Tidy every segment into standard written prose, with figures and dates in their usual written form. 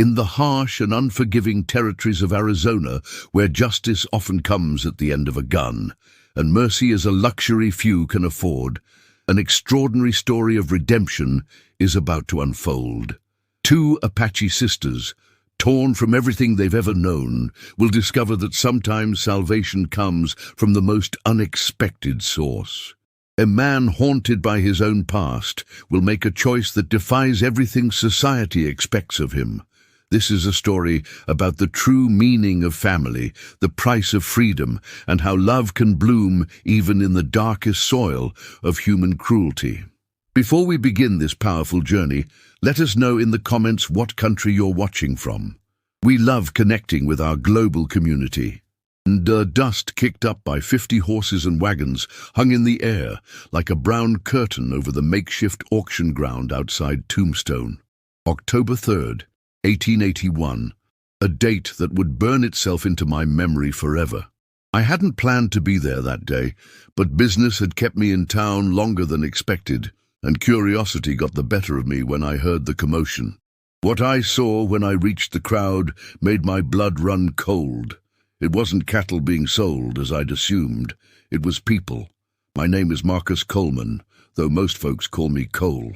In the harsh and unforgiving territories of Arizona, where justice often comes at the end of a gun, and mercy is a luxury few can afford, an extraordinary story of redemption is about to unfold. Two Apache sisters, torn from everything they've ever known, will discover that sometimes salvation comes from the most unexpected source. A man haunted by his own past will make a choice that defies everything society expects of him. This is a story about the true meaning of family, the price of freedom, and how love can bloom even in the darkest soil of human cruelty. Before we begin this powerful journey, let us know in the comments what country you're watching from. We love connecting with our global community. And dust kicked up by 50 horses and wagons hung in the air like a brown curtain over the makeshift auction ground outside Tombstone. October 3rd, 1881, a date that would burn itself into my memory forever. I hadn't planned to be there that day, but business had kept me in town longer than expected, and curiosity got the better of me when I heard the commotion. What I saw when I reached the crowd made my blood run cold. It wasn't cattle being sold, as I'd assumed. It was people. My name is Marcus Coleman, though most folks call me Cole.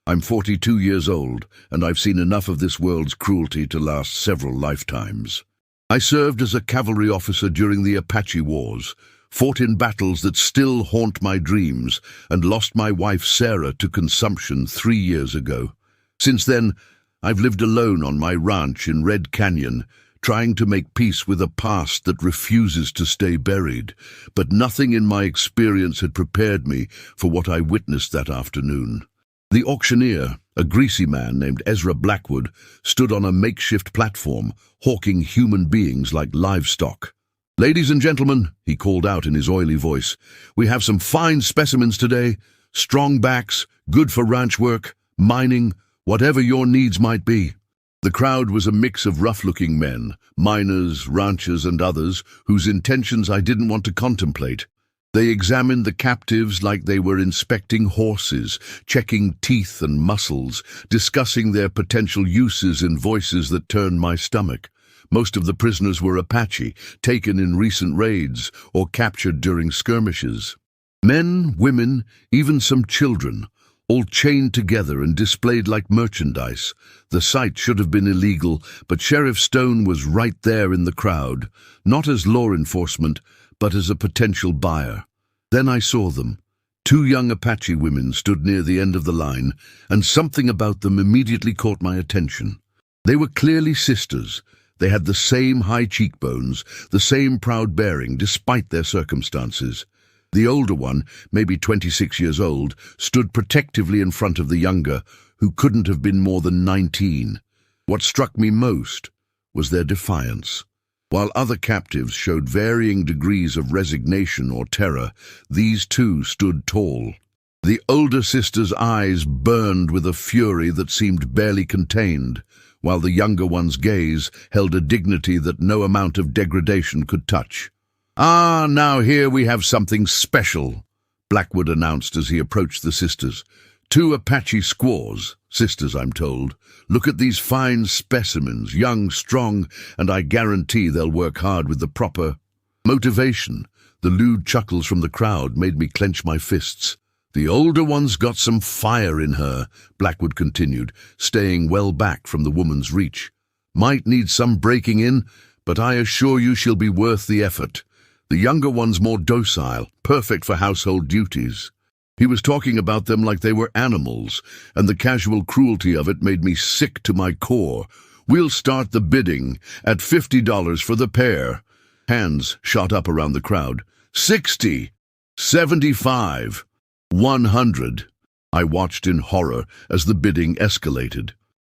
I'm 42 years old, and I've seen enough of this world's cruelty to last several lifetimes. I served as a cavalry officer during the Apache Wars, fought in battles that still haunt my dreams, and lost my wife Sarah to consumption 3 years ago. Since then, I've lived alone on my ranch in Red Canyon, trying to make peace with a past that refuses to stay buried, but nothing in my experience had prepared me for what I witnessed that afternoon. The auctioneer, a greasy man named Ezra Blackwood, stood on a makeshift platform, hawking human beings like livestock. "Ladies and gentlemen," he called out in his oily voice, "we have some fine specimens today, strong backs, good for ranch work, mining, whatever your needs might be." The crowd was a mix of rough-looking men, miners, ranchers, and others whose intentions I didn't want to contemplate. They examined the captives like they were inspecting horses, checking teeth and muscles, discussing their potential uses in voices that turned my stomach. Most of the prisoners were Apache, taken in recent raids or captured during skirmishes. Men, women, even some children, all chained together and displayed like merchandise. The sight should have been illegal, but Sheriff Stone was right there in the crowd, not as law enforcement, but as a potential buyer. Then I saw them. 2 young Apache women stood near the end of the line, and something about them immediately caught my attention. They were clearly sisters. They had the same high cheekbones, the same proud bearing, despite their circumstances. The older one, maybe 26 years old, stood protectively in front of the younger, who couldn't have been more than 19. What struck me most was their defiance. While other captives showed varying degrees of resignation or terror, these two stood tall. The older sister's eyes burned with a fury that seemed barely contained, while the younger one's gaze held a dignity that no amount of degradation could touch. "Ah, now here we have something special," Blackwood announced as he approached the sisters. 2 Apache squaws, sisters I'm told. Look at these fine specimens, young, strong, and I guarantee they'll work hard with the proper motivation. The lewd chuckles from the crowd made me clench my fists. "The older one's got some fire in her," Blackwood continued, staying well back from the woman's reach. "Might need some breaking in, but I assure you she'll be worth the effort. The younger one's more docile, perfect for household duties." He was talking about them like they were animals, and the casual cruelty of it made me sick to my core. "We'll start the bidding at $50 for the pair." Hands shot up around the crowd. 60, 75, 100. I watched in horror as the bidding escalated.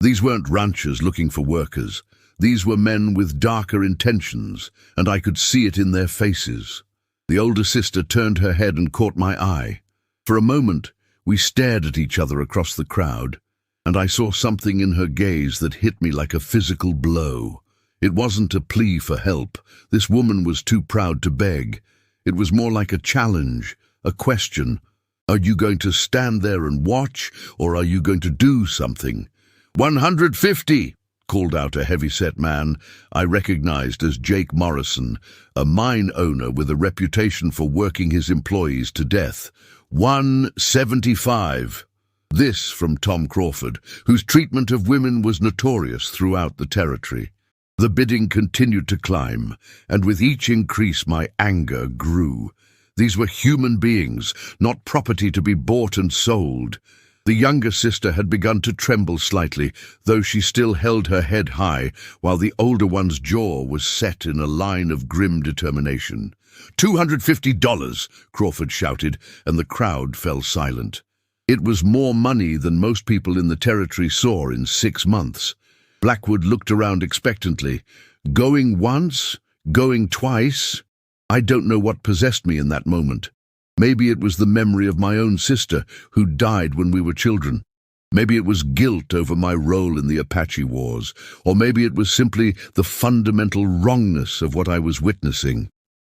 These weren't ranchers looking for workers. These were men with darker intentions, and I could see it in their faces. The older sister turned her head and caught my eye. For a moment, we stared at each other across the crowd, and I saw something in her gaze that hit me like a physical blow. It wasn't a plea for help. This woman was too proud to beg. It was more like a challenge, a question. Are you going to stand there and watch, or are you going to do something? 150, called out a heavy-set man I recognized as Jake Morrison, a mine owner with a reputation for working his employees to death. 175. This from Tom Crawford, whose treatment of women was notorious throughout the territory. The bidding continued to climb, and with each increase my anger grew. These were human beings, not property to be bought and sold. The younger sister had begun to tremble slightly, though she still held her head high, while the older one's jaw was set in a line of grim determination. $250, Crawford shouted, and the crowd fell silent. It was more money than most people in the territory saw in 6 months. Blackwood looked around expectantly. Going once? Going twice? I don't know what possessed me in that moment. Maybe it was the memory of my own sister, who died when we were children. Maybe it was guilt over my role in the Apache Wars, or maybe it was simply the fundamental wrongness of what I was witnessing.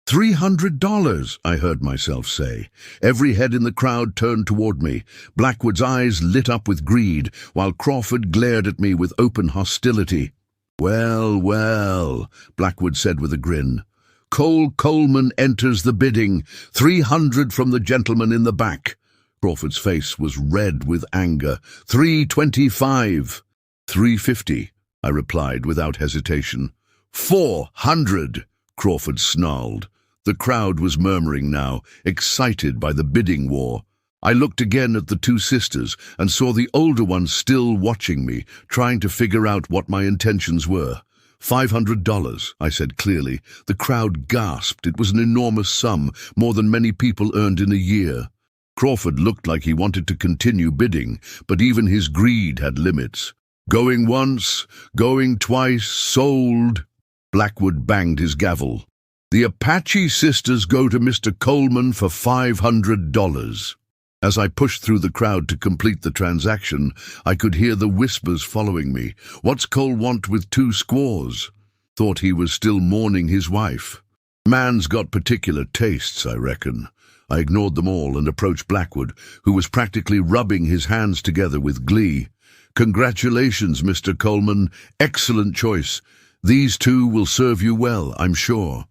$300, I heard myself say. Every head in the crowd turned toward me. Blackwood's eyes lit up with greed, while Crawford glared at me with open hostility. Well, well, Blackwood said with a grin. Cole Coleman enters the bidding. 300 from the gentleman in the back. Crawford's face was red with anger. 325. 350, I replied without hesitation. 400, Crawford snarled. The crowd was murmuring now, excited by the bidding war. I looked again at the two sisters and saw the older one still watching me, trying to figure out what my intentions were. $500, I said clearly. The crowd gasped. It was an enormous sum, more than many people earned in a year. Crawford looked like he wanted to continue bidding, but even his greed had limits. Going once, going twice, sold. Blackwood banged his gavel. The Apache sisters go to Mr. Coleman for $500. As I pushed through the crowd to complete the transaction, I could hear the whispers following me. What's Cole want with 2 squaws? Thought he was still mourning his wife. Man's got particular tastes, I reckon. I ignored them all and approached Blackwood, who was practically rubbing his hands together with glee. Congratulations, Mr. Coleman. Excellent choice. These 2 will serve you well, I'm sure.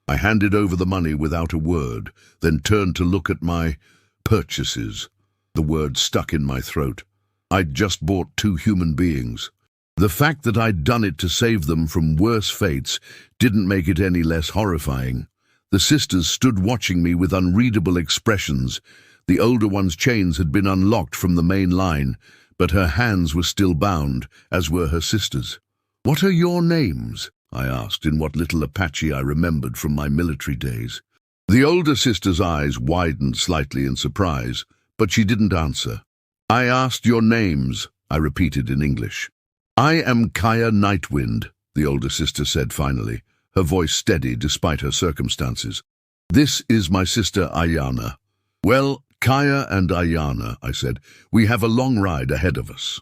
I handed over the money without a word, then turned to look at my purchases. The word stuck in my throat. I'd just bought 2 human beings. The fact that I'd done it to save them from worse fates didn't make it any less horrifying. The sisters stood watching me with unreadable expressions. The older one's chains had been unlocked from the main line, but her hands were still bound, as were her sisters. What are your names? I asked in what little Apache I remembered from my military days. The older sister's eyes widened slightly in surprise, but she didn't answer. I asked your names, I repeated in English. I am Kaya Nightwind, the older sister said finally, her voice steady despite her circumstances. This is my sister Ayana. Well, Kaya and Ayana, I said, we have a long ride ahead of us.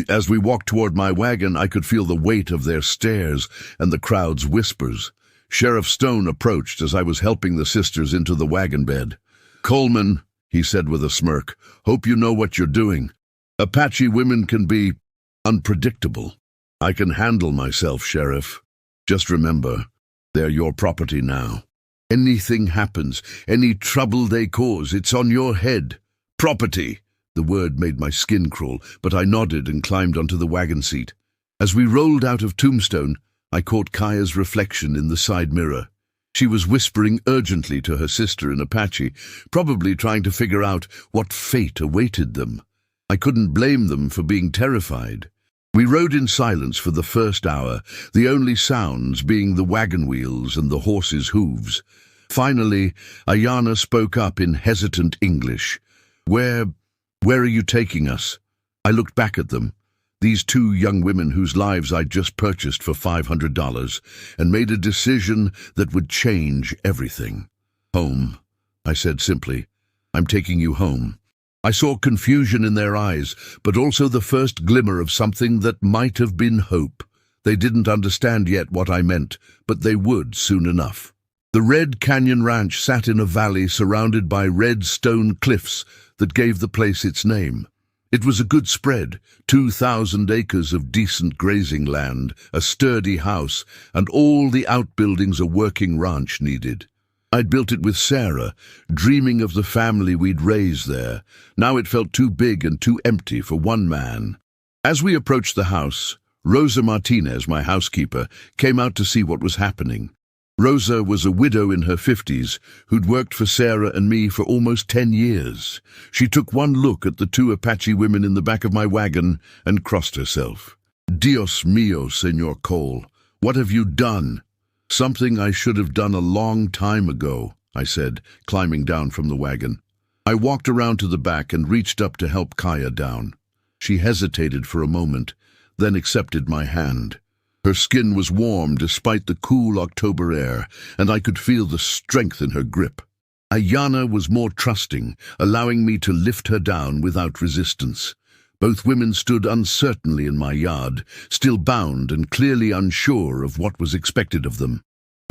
As we walked toward my wagon, I could feel the weight of their stares and the crowd's whispers. Sheriff Stone approached as I was helping the sisters into the wagon bed. Coleman, he said with a smirk, hope you know what you're doing. Apache women can be unpredictable. I can handle myself, Sheriff. Just remember, they're your property now. Anything happens, any trouble they cause, it's on your head. Property. The word made my skin crawl, but I nodded and climbed onto the wagon seat. As we rolled out of Tombstone, I caught Kaya's reflection in the side mirror. She was whispering urgently to her sister in Apache, probably trying to figure out what fate awaited them. I couldn't blame them for being terrified. We rode in silence for the first hour, the only sounds being the wagon wheels and the horses' hooves. Finally, Ayana spoke up in hesitant English. Where are you taking us? I looked back at them. These 2 young women whose lives I'd just purchased for $500, and made a decision that would change everything. Home, I said simply. I'm taking you home. I saw confusion in their eyes, but also the first glimmer of something that might have been hope. They didn't understand yet what I meant, but they would soon enough. The Red Canyon Ranch sat in a valley surrounded by red stone cliffs that gave the place its name. It was a good spread, 2,000 acres of decent grazing land, a sturdy house, and all the outbuildings a working ranch needed. I'd built it with Sarah, dreaming of the family we'd raised there. Now it felt too big and too empty for one man. As we approached the house, Rosa Martinez, my housekeeper, came out to see what was happening. Rosa was a widow in her 50s who'd worked for Sarah and me for almost 10 years. She took one look at the two Apache women in the back of my wagon and crossed herself. "Dios mío, Señor Cole, what have you done?" "Something I should have done a long time ago," I said, climbing down from the wagon. I walked around to the back and reached up to help Kaya down. She hesitated for a moment, then accepted my hand. Her skin was warm despite the cool October air, and I could feel the strength in her grip. Ayana was more trusting, allowing me to lift her down without resistance. Both women stood uncertainly in my yard, still bound and clearly unsure of what was expected of them.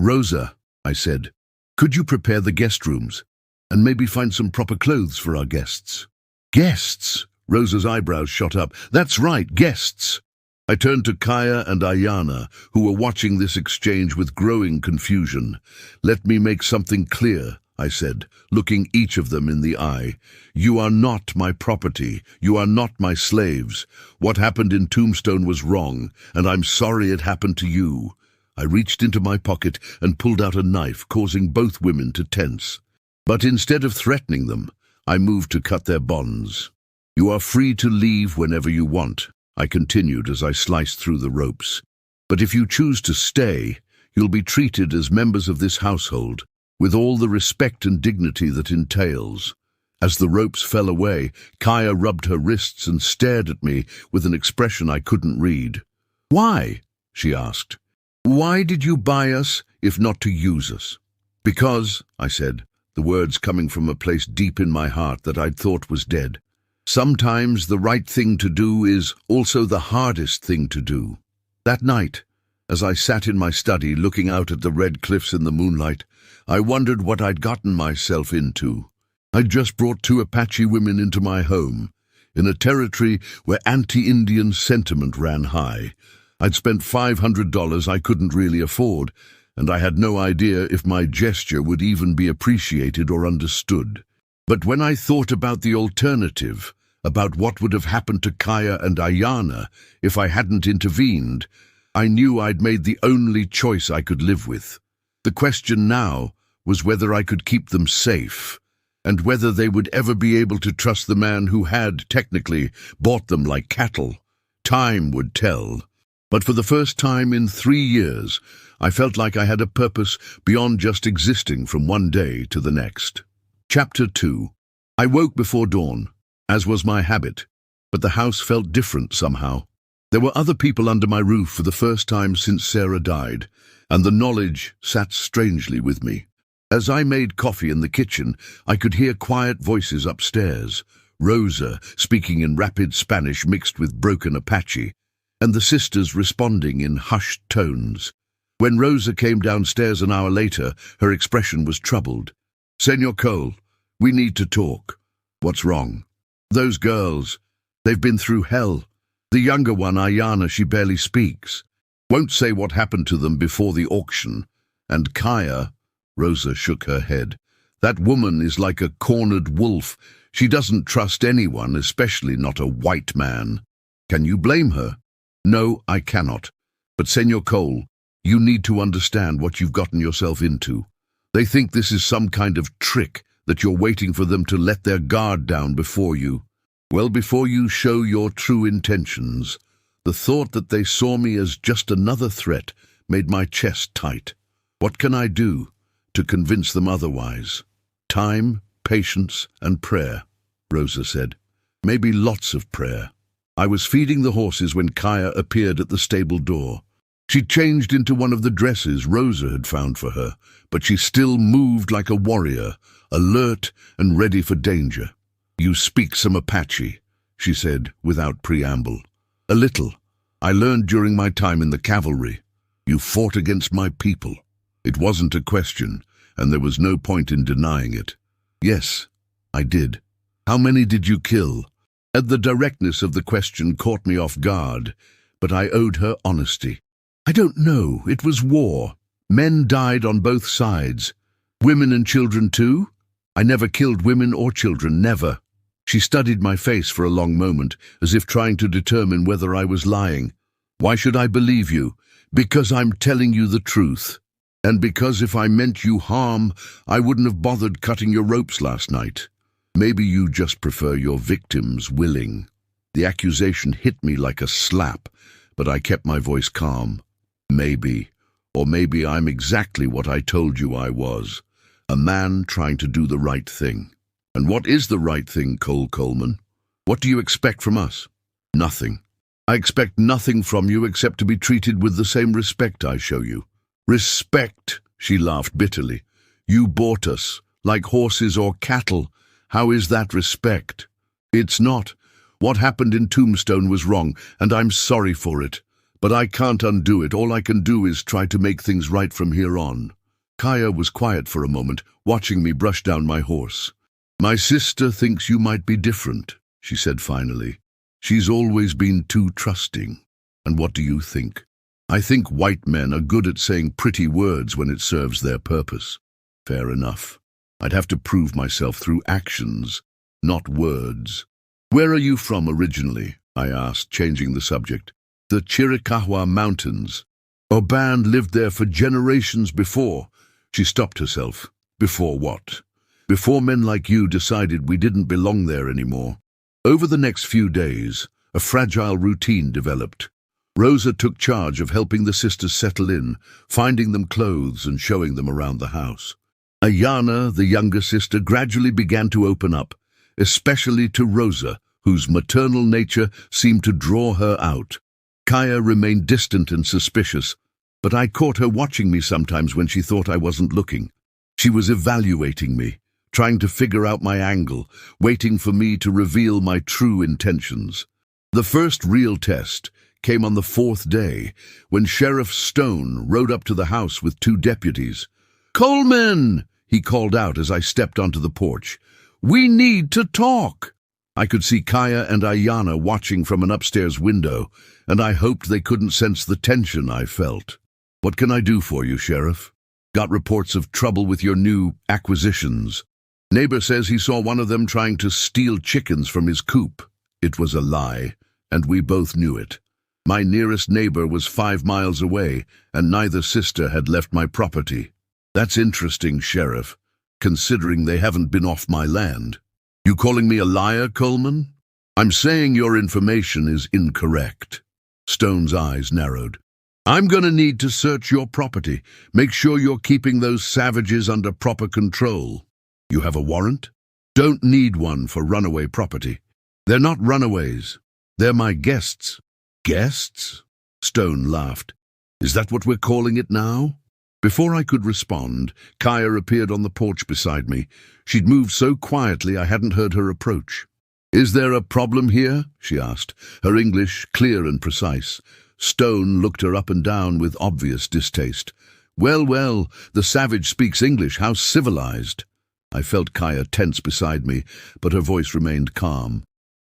"Rosa," I said, "could you prepare the guest rooms, and maybe find some proper clothes for our guests?" "Guests?" Rosa's eyebrows shot up. "That's right, guests." I turned to Kaya and Ayana, who were watching this exchange with growing confusion. "Let me make something clear," I said, looking each of them in the eye. "You are not my property. You are not my slaves. What happened in Tombstone was wrong, and I'm sorry it happened to you." I reached into my pocket and pulled out a knife, causing both women to tense. But instead of threatening them, I moved to cut their bonds. "You are free to leave whenever you want," I continued as I sliced through the ropes. "But if you choose to stay, you'll be treated as members of this household, with all the respect and dignity that entails." As the ropes fell away, Kaya rubbed her wrists and stared at me with an expression I couldn't read. "Why?" she asked. "Why did you buy us, if not to use us?" "Because," I said, the words coming from a place deep in my heart that I'd thought was dead, "sometimes the right thing to do is also the hardest thing to do." That night, as I sat in my study looking out at the red cliffs in the moonlight, I wondered what I'd gotten myself into. I'd just brought two Apache women into my home, in a territory where anti-Indian sentiment ran high. I'd spent $500 I couldn't really afford, and I had no idea if my gesture would even be appreciated or understood. But when I thought about the alternative, about what would have happened to Kaya and Ayana if I hadn't intervened, I knew I'd made the only choice I could live with. The question now was whether I could keep them safe, and whether they would ever be able to trust the man who had, technically, bought them like cattle. Time would tell. But for the first time in 3 years, I felt like I had a purpose beyond just existing from one day to the next. Chapter 2. I woke before dawn, as was my habit, but the house felt different somehow. There were other people under my roof for the first time since Sarah died, and the knowledge sat strangely with me. As I made coffee in the kitchen, I could hear quiet voices upstairs, Rosa speaking in rapid Spanish mixed with broken Apache, and the sisters responding in hushed tones. When Rosa came downstairs an hour later, her expression was troubled. "Señor Cole, we need to talk." "What's wrong?" "Those girls. They've been through hell. The younger one, Ayana, she barely speaks. Won't say what happened to them before the auction. And Kaya," Rosa shook her head, "that woman is like a cornered wolf. She doesn't trust anyone, especially not a white man." "Can you blame her?" "No, I cannot. But Señor Cole, you need to understand what you've gotten yourself into. They think this is some kind of trick, that you're waiting for them to let their guard down before you. Well, before you show your true intentions, the thought that they saw me as just another threat made my chest tight. What can I do to convince them otherwise?" "Time, patience, and prayer," Rosa said. "Maybe lots of prayer." I was feeding the horses when Kaya appeared at the stable door. She'd changed into one of the dresses Rosa had found for her, but she still moved like a warrior, alert and ready for danger. "You speak some Apache," she said without preamble. "A little. I learned during my time in the cavalry. You fought against my people." It wasn't a question, and there was no point in denying it. "Yes, I did." "How many did you kill?" The directness of the question caught me off guard, but I owed her honesty. I don't know. It was war. Men died on both sides. Women and children too? I never killed women or children, never. She studied my face for a long moment, as if trying to determine whether I was lying. Why should I believe you? Because I'm telling you the truth. And because if I meant you harm, I wouldn't have bothered cutting your ropes last night. Maybe you just prefer your victims willing. The accusation hit me like a slap, but I kept my voice calm. Maybe, or maybe I'm exactly what I told you I was. A man trying to do the right thing. And what is the right thing, Cole Coleman? What do you expect from us? Nothing. I expect nothing from you except to be treated with the same respect I show you. Respect, she laughed bitterly. You bought us, like horses or cattle. How is that respect? It's not. What happened in Tombstone was wrong, and I'm sorry for it. But I can't undo it. All I can do is try to make things right from here on. Kaya was quiet for a moment, watching me brush down my horse. My sister thinks you might be different, she said finally. She's always been too trusting. And what do you think? I think white men are good at saying pretty words when it serves their purpose. Fair enough. I'd have to prove myself through actions, not words. Where are you from originally? I asked, changing the subject. The Chiricahua Mountains. Oban lived there for generations before. She stopped herself. Before what? Before men like you decided we didn't belong there anymore. Over the next few days, a fragile routine developed. Rosa took charge of helping the sisters settle in, finding them clothes and showing them around the house. Ayana, the younger sister, gradually began to open up, especially to Rosa, whose maternal nature seemed to draw her out. Kaya remained distant and suspicious, but I caught her watching me sometimes when she thought I wasn't looking. She was evaluating me, trying to figure out my angle, waiting for me to reveal my true intentions. The first real test came on the fourth day, when Sheriff Stone rode up to the house with 2 deputies. "Coleman!" he called out as I stepped onto the porch. "We need to talk!" I could see Kaya and Ayana watching from an upstairs window, and I hoped they couldn't sense the tension I felt. "What can I do for you, Sheriff?" "Got reports of trouble with your new acquisitions. Neighbor says he saw one of them trying to steal chickens from his coop." It was a lie, and we both knew it. My nearest neighbor was 5 miles away, and neither sister had left my property. "That's interesting, Sheriff, considering they haven't been off my land." "You calling me a liar, Coleman?" "I'm saying your information is incorrect." Stone's eyes narrowed. "I'm going to need to search your property. Make sure you're keeping those savages under proper control." "You have a warrant?" "Don't need one for runaway property. They're not runaways. They're my guests." "Guests?" Stone laughed. "Is that what we're calling it now?" Before I could respond, Kaya appeared on the porch beside me. She'd moved so quietly I hadn't heard her approach. "Is there a problem here?" she asked, her English clear and precise. Stone looked her up and down with obvious distaste. Well, the savage speaks English. How civilized." I felt Kaya tense beside me, but her voice remained calm.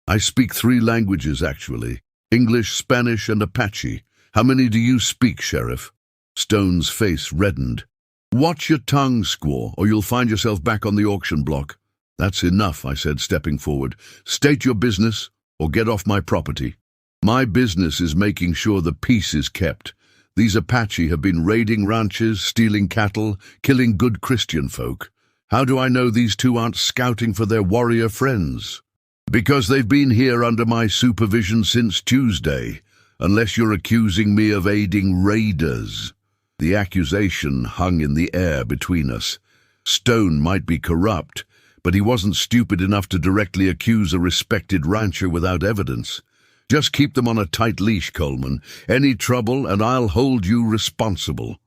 "I speak 3 languages, actually. English, Spanish, and Apache. How many do you speak, Sheriff?" Stone's face reddened. "Watch your tongue, squaw, or you'll find yourself back on the auction block." "That's enough," I said, stepping forward. "State your business, or get off my property." "My business is making sure the peace is kept. These Apache have been raiding ranches, stealing cattle, killing good Christian folk. How do I know these 2 aren't scouting for their warrior friends?" "Because they've been here under my supervision since Tuesday, unless you're accusing me of aiding raiders." The accusation hung in the air between us. Stone might be corrupt, but he wasn't stupid enough to directly accuse a respected rancher without evidence. "Just keep them on a tight leash, Coleman. Any trouble, and I'll hold you responsible."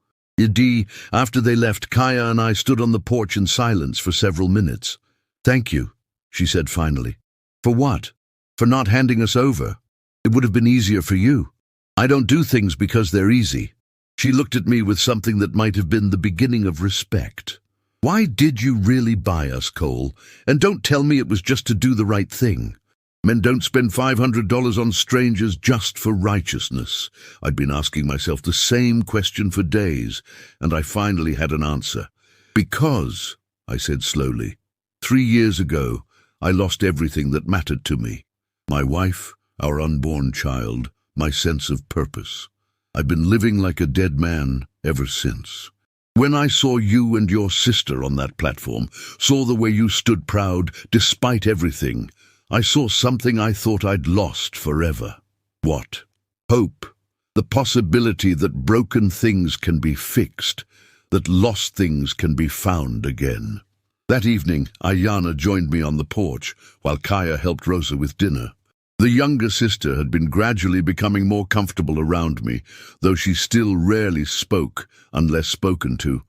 After they left, Kaya and I stood on the porch in silence for several minutes. "Thank you," she said finally. "For what?" "For not handing us over. It would have been easier for you. I don't do things because they're easy." She looked at me with something that might have been the beginning of respect. "Why did you really buy us, Cole? And don't tell me it was just to do the right thing." Men don't spend $500 on strangers just for righteousness. I'd been asking myself the same question for days, and I finally had an answer. Because, I said slowly, 3 years ago, I lost everything that mattered to me. My wife, our unborn child, my sense of purpose. I've been living like a dead man ever since. When I saw you and your sister on that platform, saw the way you stood proud despite everything, I saw something I thought I'd lost forever. What? Hope. The possibility that broken things can be fixed, that lost things can be found again. That evening, Ayana joined me on the porch, while Kaya helped Rosa with dinner. The younger sister had been gradually becoming more comfortable around me, though she still rarely spoke, unless spoken to.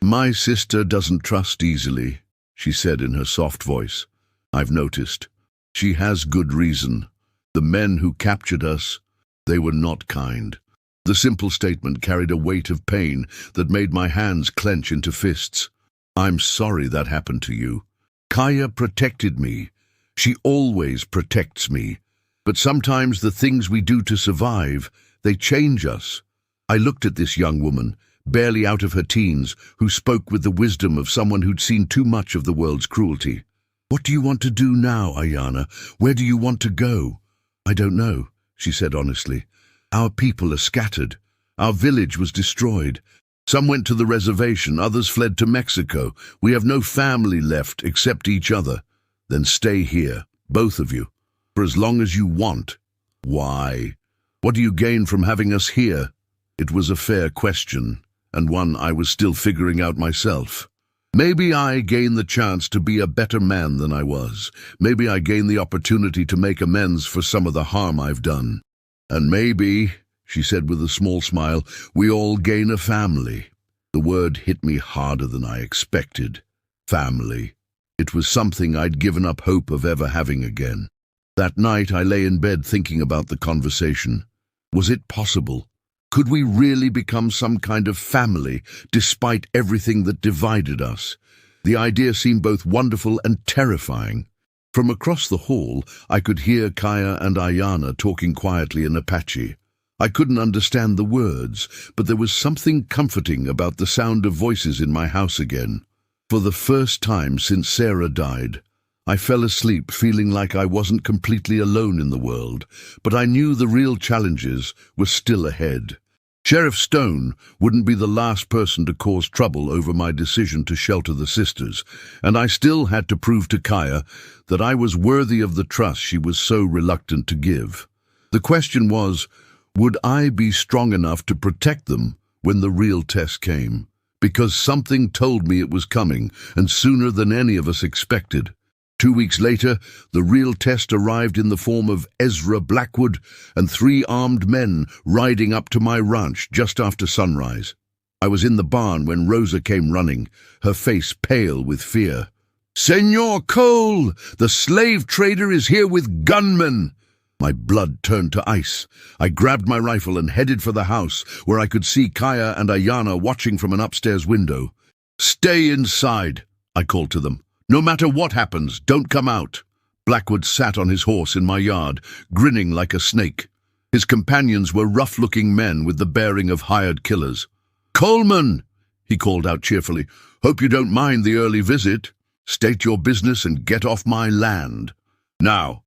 "My sister doesn't trust easily," she said in her soft voice. "I've noticed. She has good reason. The men who captured us, they were not kind." The simple statement carried a weight of pain that made my hands clench into fists. "I'm sorry that happened to you. Kaya protected me. She always protects me. But sometimes the things we do to survive, they change us." I looked at this young woman, barely out of her teens, who spoke with the wisdom of someone who'd seen too much of the world's cruelty. "What do you want to do now, Ayana? Where do you want to go?" "I don't know," she said honestly. "Our people are scattered. Our village was destroyed. Some went to the reservation, others fled to Mexico. We have no family left except each other." "Then stay here, both of you, for as long as you want." "Why? What do you gain from having us here?" It was a fair question, and one I was still figuring out myself. Maybe I gain the chance to be a better man than I was. Maybe I gain the opportunity to make amends for some of the harm I've done. And maybe, she said with a small smile, we all gain a family. The word hit me harder than I expected. Family. It was something I'd given up hope of ever having again. That night I lay in bed thinking about the conversation. Was it possible? Could we really become some kind of family, despite everything that divided us? The idea seemed both wonderful and terrifying. From across the hall, I could hear Kaya and Ayana talking quietly in Apache. I couldn't understand the words, but there was something comforting about the sound of voices in my house again. For the first time since Sarah died, I fell asleep feeling like I wasn't completely alone in the world, but I knew the real challenges were still ahead. Sheriff Stone wouldn't be the last person to cause trouble over my decision to shelter the sisters, and I still had to prove to Kaya that I was worthy of the trust she was so reluctant to give. The question was, would I be strong enough to protect them when the real test came? Because something told me it was coming, and sooner than any of us expected. 2 weeks later, the real test arrived in the form of Ezra Blackwood and 3 armed men riding up to my ranch just after sunrise. I was in the barn when Rosa came running, her face pale with fear. "Senor Cole, the slave trader is here with gunmen!" My blood turned to ice. I grabbed my rifle and headed for the house, where I could see Kaya and Ayana watching from an upstairs window. "Stay inside," I called to them. "No matter what happens, don't come out." Blackwood sat on his horse in my yard, grinning like a snake. His companions were rough-looking men with the bearing of hired killers. "Coleman," he called out cheerfully, "hope you don't mind the early visit. State your business and get off my land." Now,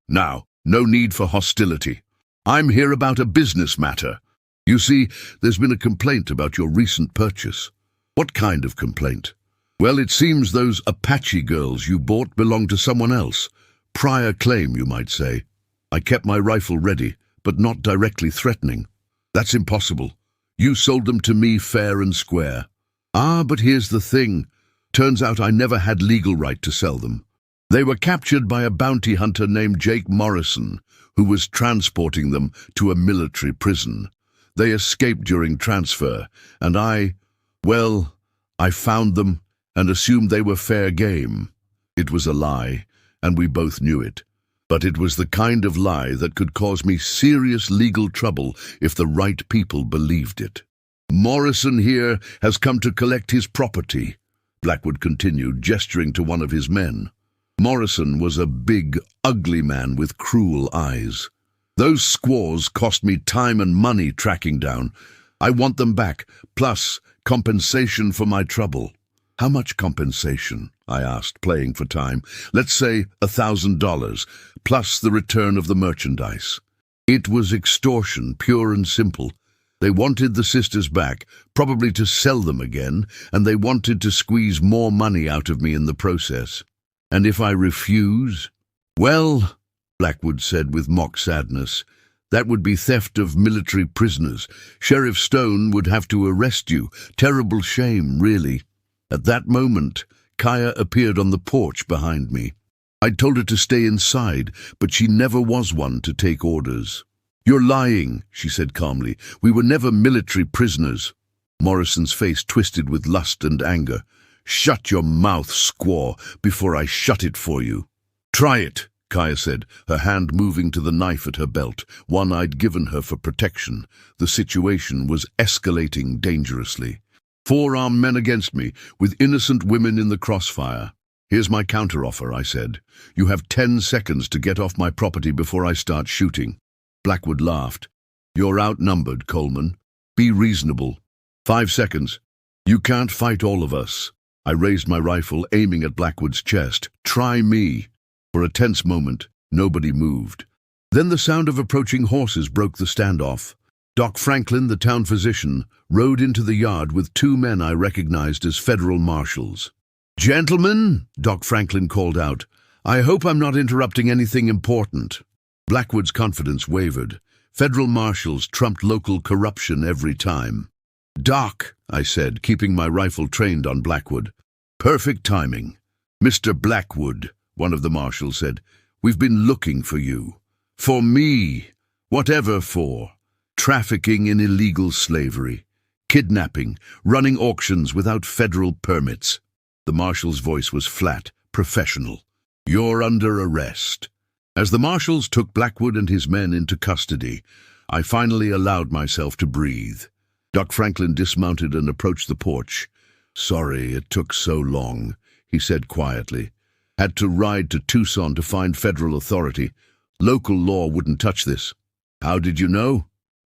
no need for hostility. I'm here about a business matter. You see, there's been a complaint about your recent purchase." "What kind of complaint?" "Well, it seems those Apache girls you bought belong to someone else. Prior claim, you might say." I kept my rifle ready, but not directly threatening. "That's impossible. You sold them to me fair and square." But here's the thing. Turns out I never had legal right to sell them. They were captured by a bounty hunter named Jake Morrison, who was transporting them to a military prison. They escaped during transfer, and I found them and assumed they were fair game. It was a lie, and we both knew it. But it was the kind of lie that could cause me serious legal trouble if the right people believed it. "Morrison here has come to collect his property," Blackwood continued, gesturing to one of his men. Morrison was a big, ugly man with cruel eyes. Those squaws cost me time and money tracking down. I want them back, plus compensation for my trouble. How much compensation? I asked, playing for time. Let's say $1,000, plus the return of the merchandise. It was extortion, pure and simple. They wanted the sisters back, probably to sell them again, and they wanted to squeeze more money out of me in the process. And if I refuse? Well, Blackwood said with mock sadness, that would be theft of military prisoners. Sheriff Stone would have to arrest you. Terrible shame, really. At that moment, Kaya appeared on the porch behind me. I'd told her to stay inside, but she never was one to take orders. You're lying, she said calmly. We were never military prisoners. Morrison's face twisted with lust and anger. Shut your mouth, squaw, before I shut it for you. Try it, Kaya said, her hand moving to the knife at her belt, one I'd given her for protection. The situation was escalating dangerously. 4 armed men against me, with innocent women in the crossfire. Here's my counteroffer, I said. You have 10 seconds to get off my property before I start shooting. Blackwood laughed. You're outnumbered, Coleman. Be reasonable. 5 seconds. You can't fight all of us. I raised my rifle, aiming at Blackwood's chest. Try me. For a tense moment, nobody moved. Then the sound of approaching horses broke the standoff. Doc Franklin, the town physician, rode into the yard with 2 men I recognized as federal marshals. Gentlemen, Doc Franklin called out, I hope I'm not interrupting anything important. Blackwood's confidence wavered. Federal marshals trumped local corruption every time. Doc, I said, keeping my rifle trained on Blackwood. Perfect timing. Mr. Blackwood, one of the marshals said, we've been looking for you. For me. Whatever for. Trafficking in illegal slavery. Kidnapping. Running auctions without federal permits. The marshal's voice was flat, professional. You're under arrest. As the marshals took Blackwood and his men into custody, I finally allowed myself to breathe. Doc Franklin dismounted and approached the porch. Sorry it took so long, he said quietly. Had to ride to Tucson to find federal authority. Local law wouldn't touch this. How did you know?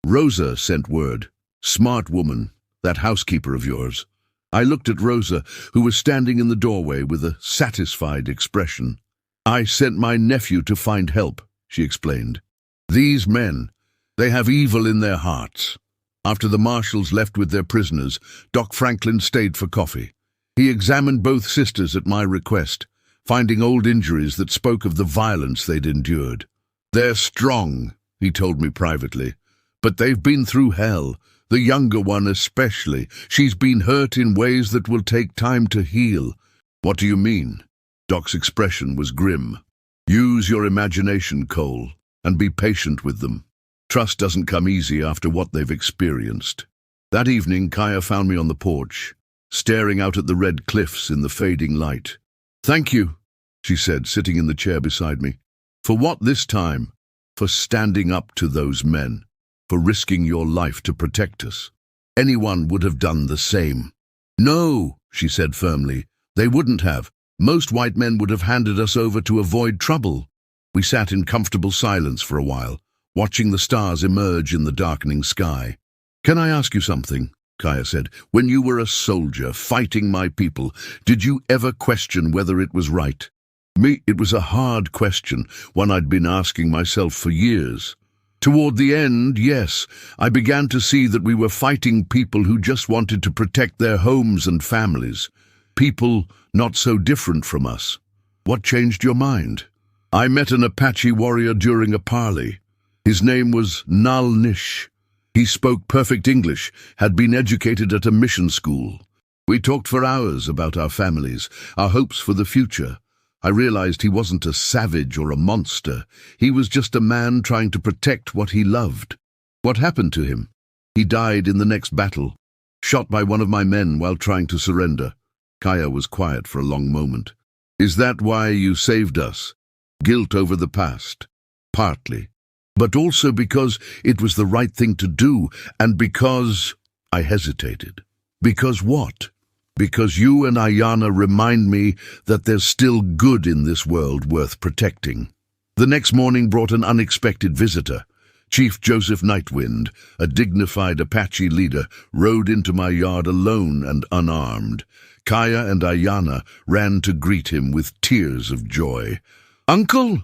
Rosa sent word. Smart woman, that housekeeper of yours. I looked at Rosa, who was standing in the doorway with a satisfied expression. I sent my nephew to find help, she explained. These men, they have evil in their hearts. After the marshals left with their prisoners, Doc Franklin stayed for coffee. He examined both sisters at my request, finding old injuries that spoke of the violence they'd endured. They're strong, he told me privately, but they've been through hell, the younger one especially. She's been hurt in ways that will take time to heal. What do you mean? Doc's expression was grim. Use your imagination, Cole, and be patient with them. Trust doesn't come easy after what they've experienced. That evening, Kaya found me on the porch, staring out at the red cliffs in the fading light. Thank you, she said, sitting in the chair beside me. For what this time? For standing up to those men, for risking your life to protect us. Anyone would have done the same. No, she said firmly, they wouldn't have. Most white men would have handed us over to avoid trouble. We sat in comfortable silence for a while, watching the stars emerge in the darkening sky. Can I ask you something? Kaya said. When you were a soldier fighting my people, did you ever question whether it was right? Me, it was a hard question, one I'd been asking myself for years. Toward the end, yes, I began to see that we were fighting people who just wanted to protect their homes and families. People not so different from us. What changed your mind? I met an Apache warrior during a parley. His name was Nal Nish. He spoke perfect English, had been educated at a mission school. We talked for hours about our families, our hopes for the future. I realized he wasn't a savage or a monster. He was just a man trying to protect what he loved. What happened to him? He died in the next battle, shot by one of my men while trying to surrender. Kaya was quiet for a long moment. Is that why you saved us? Guilt over the past? Partly. But also because it was the right thing to do, and because I hesitated. Because what? Because you and Ayana remind me that there's still good in this world worth protecting. The next morning brought an unexpected visitor. Chief Joseph Nightwind, a dignified Apache leader, rode into my yard alone and unarmed. Kaya and Ayana ran to greet him with tears of joy. "Uncle!"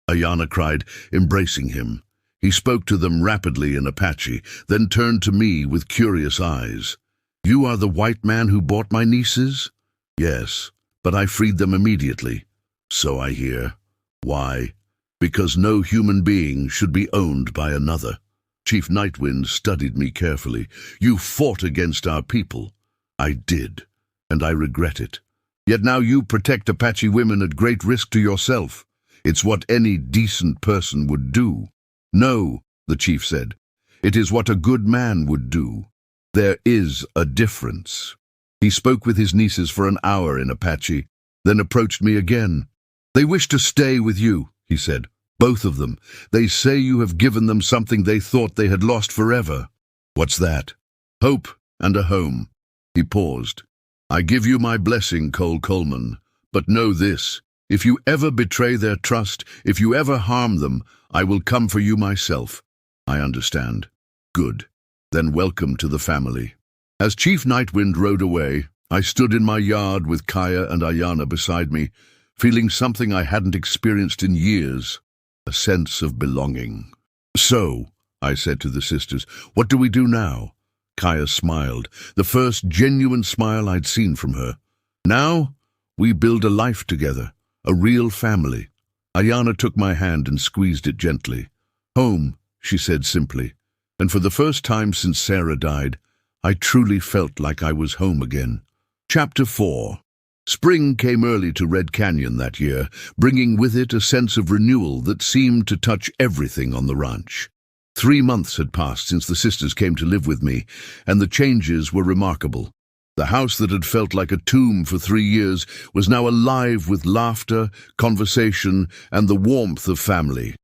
Ayana cried, embracing him. He spoke to them rapidly in Apache, then turned to me with curious eyes. "You are the white man who bought my nieces?" "Yes, but I freed them immediately." "So I hear. Why?" "Because no human being should be owned by another." Chief Nightwind studied me carefully. "You fought against our people." "I did, and I regret it. Yet now you protect Apache women at great risk to yourself. It's what any decent person would do." "No," the chief said. "It is what a good man would do. There is a difference." He spoke with his nieces for an hour in Apache, then approached me again. "They wish to stay with you," he said. "Both of them. They say you have given them something they thought they had lost forever." "What's that?" "Hope and a home." He paused. "I give you my blessing, Cole Coleman, but know this. If you ever betray their trust, if you ever harm them, I will come for you myself." "I understand." "Good. Then welcome to the family." As Chief Nightwind rode away, I stood in my yard with Kaya and Ayana beside me, feeling something I hadn't experienced in years, a sense of belonging. "So," I said to the sisters, "what do we do now?" Kaya smiled, the first genuine smile I'd seen from her. "Now, we build a life together, a real family." Ayana took my hand and squeezed it gently. "Home," she said simply. And for the first time since Sarah died, I truly felt like I was home again. Chapter 4. Spring came early to Red Canyon that year, bringing with it a sense of renewal that seemed to touch everything on the ranch. 3 months had passed since the sisters came to live with me, and the changes were remarkable. The house that had felt like a tomb for 3 years was now alive with laughter, conversation, and the warmth of family.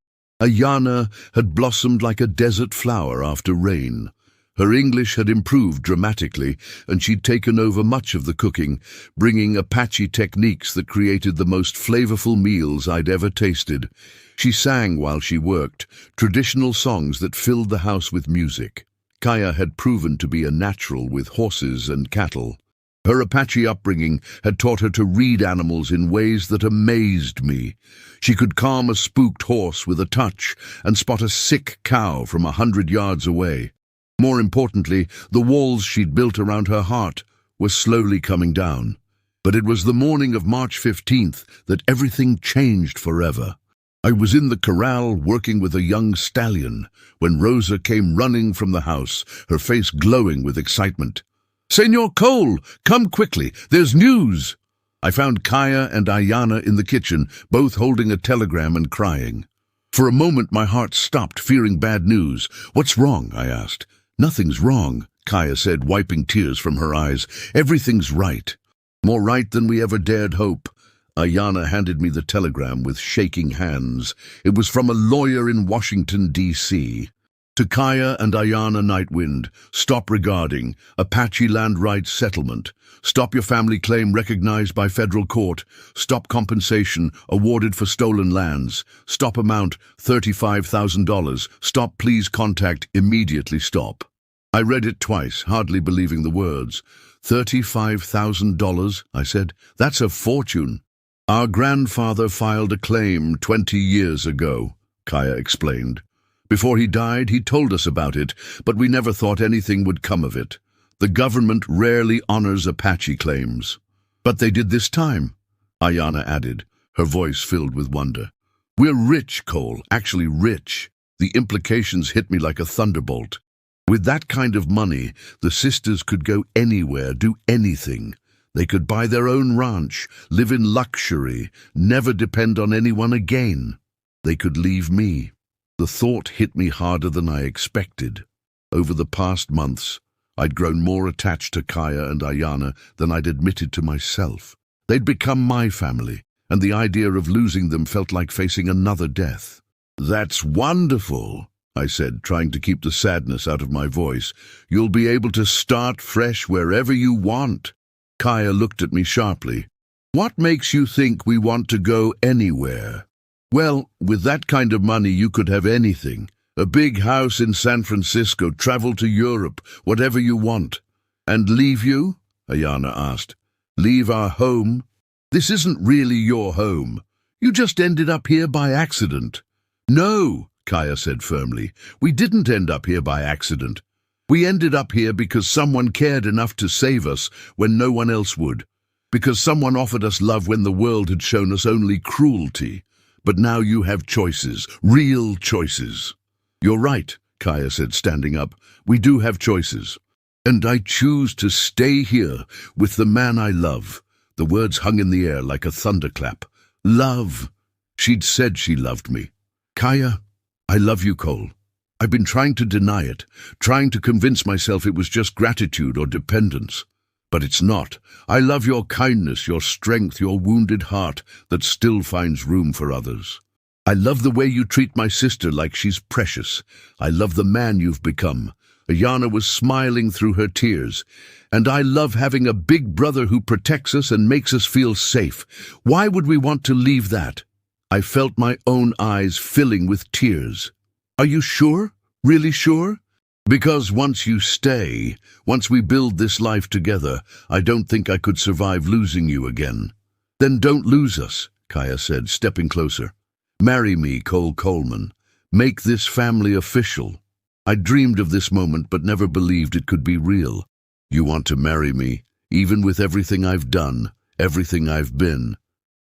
Ayana had blossomed like a desert flower after rain. Her English had improved dramatically, and she'd taken over much of the cooking, bringing Apache techniques that created the most flavorful meals I'd ever tasted. She sang while she worked, traditional songs that filled the house with music. Kaya had proven to be a natural with horses and cattle. Her Apache upbringing had taught her to read animals in ways that amazed me. She could calm a spooked horse with a touch and spot a sick cow from 100 yards away. More importantly, the walls she'd built around her heart were slowly coming down. But it was the morning of March 15th that everything changed forever. I was in the corral working with a young stallion when Rosa came running from the house, her face glowing with excitement. "Senor Cole, come quickly, there's news!" I found Kaya and Ayana in the kitchen, both holding a telegram and crying. For a moment my heart stopped, fearing bad news. "What's wrong?" I asked. "Nothing's wrong," Kaya said, wiping tears from her eyes. "Everything's right. More right than we ever dared hope." Ayana handed me the telegram with shaking hands. It was from a lawyer in Washington, D.C. To Kaya and Ayana Nightwind, stop regarding, Apache land rights settlement. Stop your family claim recognized by federal court. Stop compensation awarded for stolen lands. Stop amount $35,000. Stop, please contact immediately stop. I read it twice, hardly believing the words. $35,000, I said. That's a fortune. Our grandfather filed a claim 20 years ago, Kaya explained. Before he died, he told us about it, but we never thought anything would come of it. The government rarely honors Apache claims. But they did this time, Ayana added, her voice filled with wonder. We're rich, Cole, actually rich. The implications hit me like a thunderbolt. With that kind of money, the sisters could go anywhere, do anything. They could buy their own ranch, live in luxury, never depend on anyone again. They could leave me. The thought hit me harder than I expected. Over the past months, I'd grown more attached to Kaya and Ayana than I'd admitted to myself. They'd become my family, and the idea of losing them felt like facing another death. That's wonderful, I said, trying to keep the sadness out of my voice. You'll be able to start fresh wherever you want. Kaya looked at me sharply. What makes you think we want to go anywhere? Well, with that kind of money you could have anything. A big house in San Francisco, travel to Europe, whatever you want. And leave you? Ayana asked. Leave our home? This isn't really your home. You just ended up here by accident. No, Kaya said firmly. We didn't end up here by accident. We ended up here because someone cared enough to save us when no one else would. Because someone offered us love when the world had shown us only cruelty. But now you have choices, real choices. You're right, Kaya said, standing up. We do have choices. And I choose to stay here with the man I love. The words hung in the air like a thunderclap. Love. She'd said she loved me. Kaya, I love you, Cole. I've been trying to deny it, trying to convince myself it was just gratitude or dependence. But it's not. I love your kindness, your strength, your wounded heart that still finds room for others. I love the way you treat my sister like she's precious. I love the man you've become. Ayana was smiling through her tears. And I love having a big brother who protects us and makes us feel safe. Why would we want to leave that? I felt my own eyes filling with tears. Are you sure? Really sure? Because once you stay, once we build this life together, I don't think I could survive losing you again. Then don't lose us, Kaya said, stepping closer. Marry me, Cole Coleman. Make this family official. I dreamed of this moment but never believed it could be real. You want to marry me, even with everything I've done, everything I've been,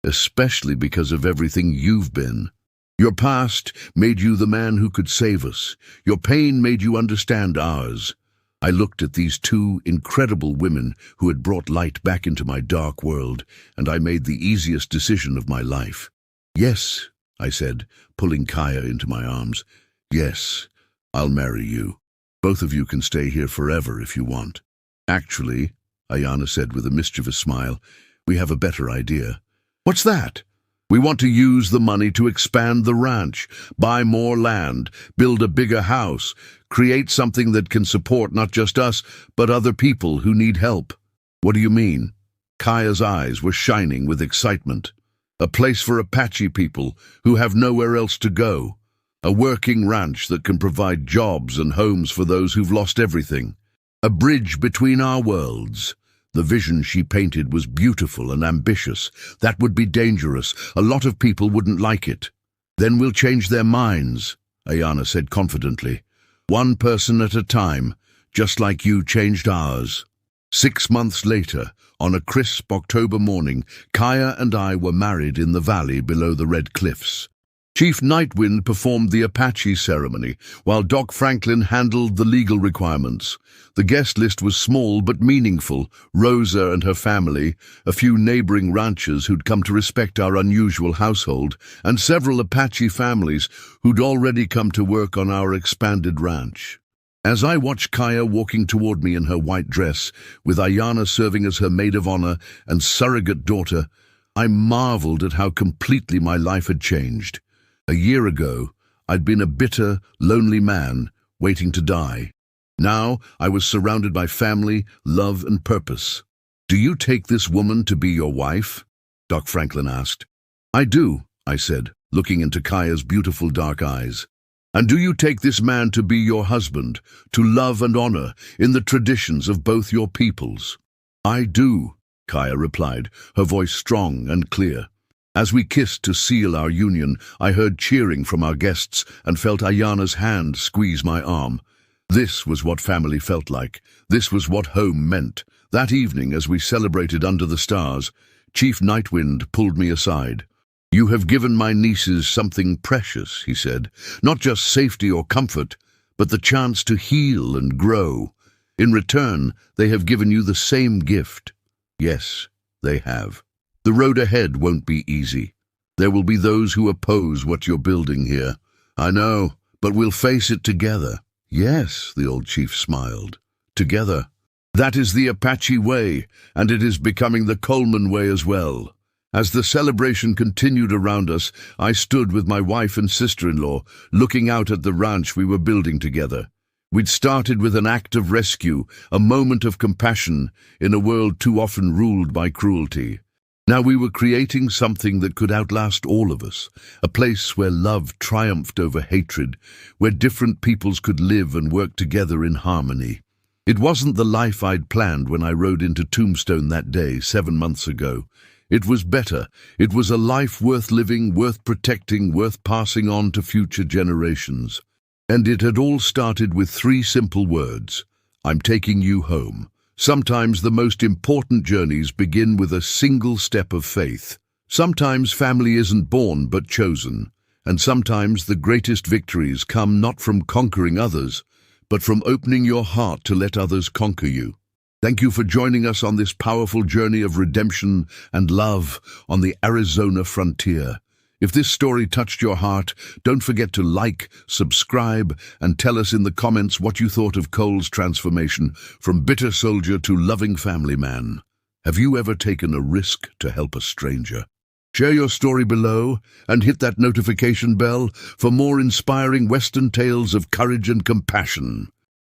especially because of everything you've been. Your past made you the man who could save us. Your pain made you understand ours. I looked at these two incredible women who had brought light back into my dark world, and I made the easiest decision of my life. Yes, I said, pulling Kaya into my arms. Yes, I'll marry you. Both of you can stay here forever if you want. Actually, Ayana said with a mischievous smile, we have a better idea. What's that? We want to use the money to expand the ranch, buy more land, build a bigger house, create something that can support not just us, but other people who need help. What do you mean? Kaya's eyes were shining with excitement. A place for Apache people who have nowhere else to go. A working ranch that can provide jobs and homes for those who've lost everything. A bridge between our worlds. The vision she painted was beautiful and ambitious. That would be dangerous. A lot of people wouldn't like it. Then we'll change their minds, Ayana said confidently. One person at a time, just like you changed ours. 6 months later, on a crisp October morning, Kaya and I were married in the valley below the Red Cliffs. Chief Nightwind performed the Apache ceremony, while Doc Franklin handled the legal requirements. The guest list was small but meaningful. Rosa and her family, a few neighboring ranchers who'd come to respect our unusual household, and several Apache families who'd already come to work on our expanded ranch. As I watched Kaya walking toward me in her white dress, with Ayana serving as her maid of honor and surrogate daughter, I marveled at how completely my life had changed. A year ago, I'd been a bitter, lonely man, waiting to die. Now, I was surrounded by family, love, and purpose. Do you take this woman to be your wife? Doc Franklin asked. I do, I said, looking into Kaya's beautiful dark eyes. And do you take this man to be your husband, to love and honor in the traditions of both your peoples? I do, Kaya replied, her voice strong and clear. As we kissed to seal our union, I heard cheering from our guests and felt Ayana's hand squeeze my arm. This was what family felt like. This was what home meant. That evening, as we celebrated under the stars, Chief Nightwind pulled me aside. You have given my nieces something precious, he said. Not just safety or comfort, but the chance to heal and grow. In return, they have given you the same gift. Yes, they have. The road ahead won't be easy. There will be those who oppose what you're building here. I know, but we'll face it together. Yes, the old chief smiled. Together. That is the Apache way, and it is becoming the Coleman way as well. As the celebration continued around us, I stood with my wife and sister-in-law, looking out at the ranch we were building together. We'd started with an act of rescue, a moment of compassion in a world too often ruled by cruelty. Now we were creating something that could outlast all of us, a place where love triumphed over hatred, where different peoples could live and work together in harmony. It wasn't the life I'd planned when I rode into Tombstone that day 7 months ago. It was better. It was a life worth living, worth protecting, worth passing on to future generations. And it had all started with 3 simple words: I'm taking you home. Sometimes the most important journeys begin with a single step of faith. Sometimes family isn't born but chosen. And sometimes the greatest victories come not from conquering others, but from opening your heart to let others conquer you. Thank you for joining us on this powerful journey of redemption and love on the Arizona frontier. If this story touched your heart, don't forget to like, subscribe, and tell us in the comments what you thought of Cole's transformation from bitter soldier to loving family man. Have you ever taken a risk to help a stranger? Share your story below and hit that notification bell for more inspiring Western tales of courage and compassion.